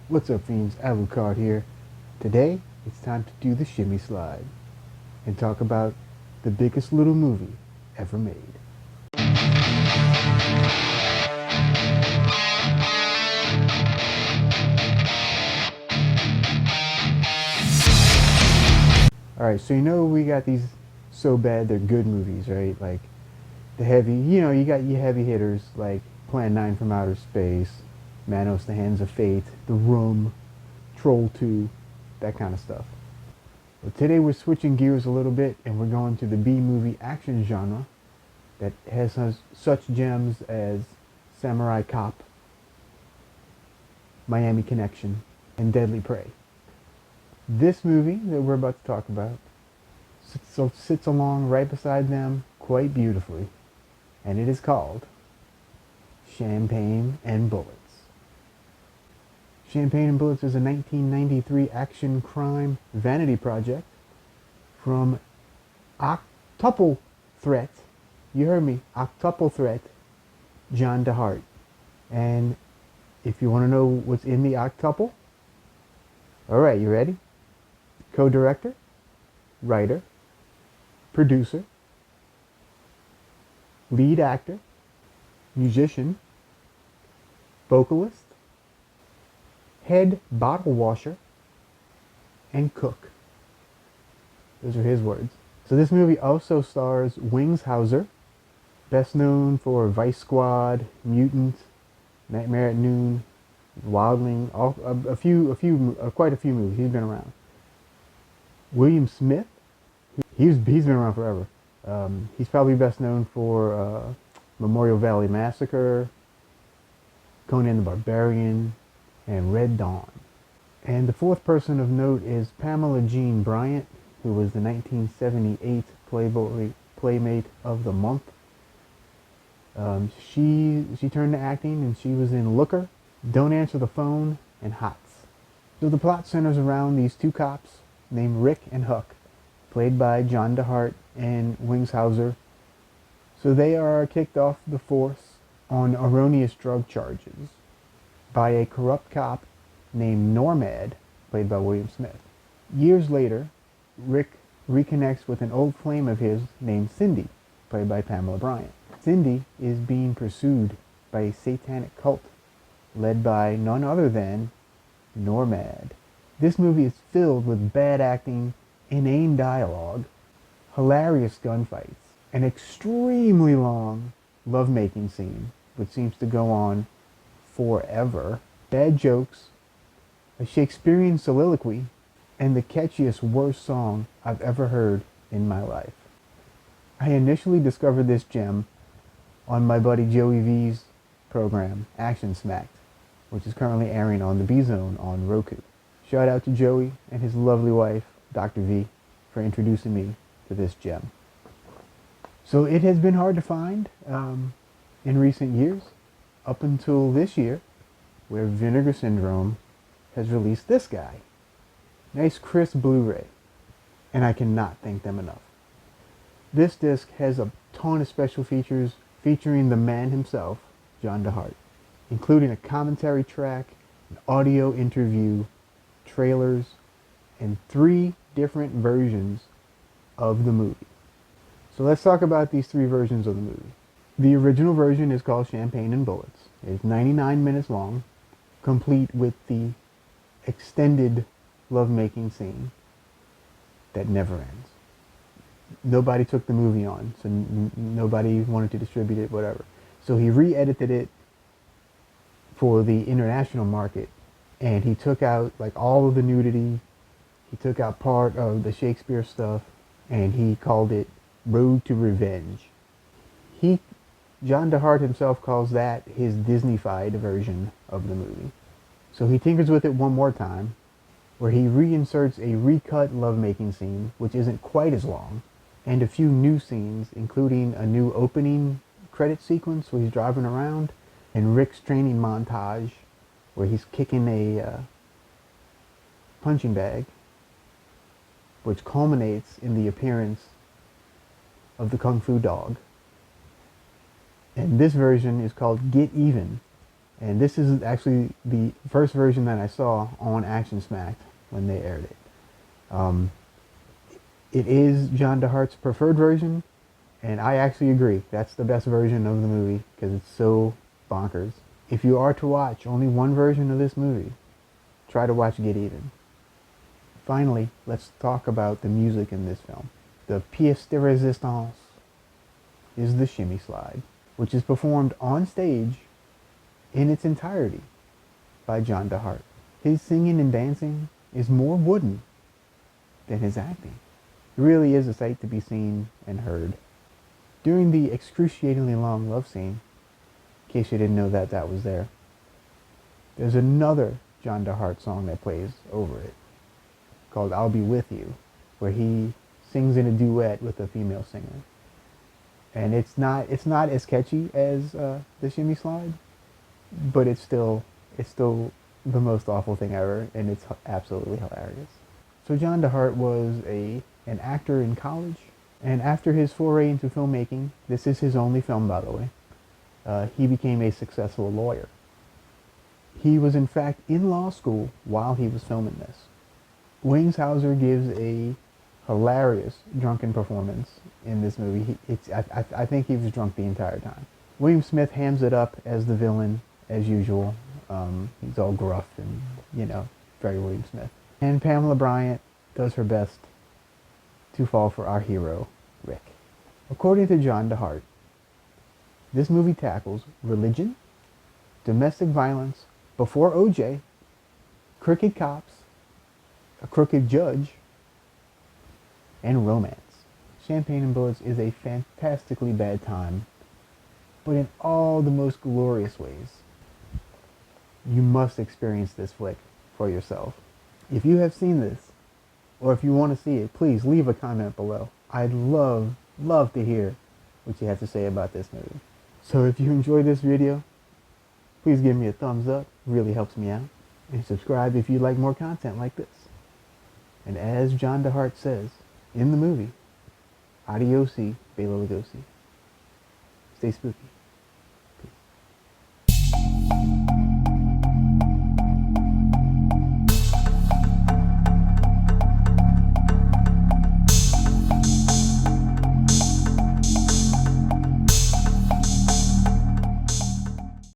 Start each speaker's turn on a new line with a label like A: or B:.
A: What's up, fiends? Alucard here. Today, it's time to do the shimmy slide and talk about the biggest little movie ever made. Alright, so we got these so bad they're good movies, right? Like the heavy, you got your heavy hitters like Plan 9 from Outer Space, Manos, The Hands of Fate, The Room, Troll 2, that kind of stuff. But today we're switching gears a little bit and we're going to the B-movie action genre that has such gems as Samurai Cop, Miami Connection, and Deadly Prey. This movie that we're about to talk about sits along right beside them quite beautifully, and it is called Champagne and Bullets. Champagne and Bullets is a 1993 action crime vanity project from octuple threat, you heard me, octuple threat, John Hart. And if you want to know what's in the octuple, alright, you ready? Co-director, writer, producer, lead actor, musician, vocalist, head bottle washer, and cook. Those are his words. So this movie also stars Wings Hauser, best known for Vice Squad, Mutant, Nightmare at Noon, Wildling, quite a few movies. He's been around. William Smith, he's been around forever. He's probably best known for Memorial Valley Massacre, Conan the Barbarian, and Red Dawn. And the fourth person of note is Pamela Jean Bryant, who was the 1978 Playboy Playmate of the Month. She turned to acting and she was in Looker, Don't Answer the Phone, and Hots. So the plot centers around these two cops named Rick and Huck, played by John DeHart and Wings Hauser. So they are kicked off the force on erroneous drug charges by a corrupt cop named Normad, played by William Smith. Years later, Rick reconnects with an old flame of his named Cindy, played by Pamela Bryant. Cindy is being pursued by a satanic cult led by none other than Normad. This movie is filled with bad acting, inane dialogue, hilarious gunfights, an extremely long lovemaking scene, which seems to go on forever, bad jokes, a Shakespearean soliloquy, and the catchiest worst song I've ever heard in my life. I initially discovered this gem on my buddy Joey V's program, Action Smacked, which is currently airing on the B-Zone on Roku. Shout out to Joey and his lovely wife, Dr. V, for introducing me to this gem. So it has been hard to find in recent years, up until this year, where Vinegar Syndrome has released this guy. Nice crisp Blu-ray, and I cannot thank them enough. This disc has a ton of special features featuring the man himself, John DeHart, including a commentary track, an audio interview, trailers, and 3 different versions of the movie. So let's talk about these 3 versions of the movie. The original version is called Champagne and Bullets. It's 99 minutes long, complete with the extended lovemaking scene that never ends. Nobody took the movie on, so nobody wanted to distribute it, whatever. So he re-edited it for the international market, and he took out like all of the nudity, he took out part of the Shakespeare stuff, and he called it Road to Revenge. John DeHart himself calls that his Disney-fied version of the movie. So he tinkers with it one more time, where he reinserts a recut lovemaking scene, which isn't quite as long, and a few new scenes, including a new opening credit sequence where he's driving around, and Rick's training montage, where he's kicking a punching bag, which culminates in the appearance of the Kung Fu Dog. And this version is called Get Even, And this is actually the first version that I saw on Action Smacked when they aired it. Um, it is John DeHart's preferred version, and I actually agree. That's the best version of the movie because it's so bonkers. If you are to watch only one version of this movie, try to watch Get Even. Finally, let's talk about the music in this film. The pièce de résistance is the Shimmy slide, which is performed on stage in its entirety by John DeHart. His singing and dancing is more wooden than his acting. It really is a sight to be seen and heard. During the excruciatingly long love scene, in case you didn't know that that was there, there's another John DeHart song that plays over it called I'll Be With You, where he sings in a duet with a female singer. And it's not as catchy as the Shimmy slide, but it's still the most awful thing ever, and it's absolutely hilarious. So John DeHart was an actor in college, and after his foray into filmmaking, this is his only film, by the way, he became a successful lawyer. He was in fact in law school while he was filming this. Wings Hauser gives a hilarious drunken performance in this movie. I think he was drunk the entire time. William Smith hams it up as the villain, as usual. He's all gruff and, very William Smith. And Pamela Bryant does her best to fall for our hero, Rick. According to John DeHart, this movie tackles religion, domestic violence before OJ, crooked cops, a crooked judge, and romance. Champagne and Bullets is a fantastically bad time, but in all the most glorious ways. You must experience this flick for yourself. If you have seen this, or if you want to see it, please leave a comment below. I'd love to hear what you have to say about this movie. So if you enjoyed this video, please give me a thumbs up. It really helps me out. And subscribe if you like more content like this. And as John DeHart says in the movie, Adiosi, Bela Lugosi. Stay spooky.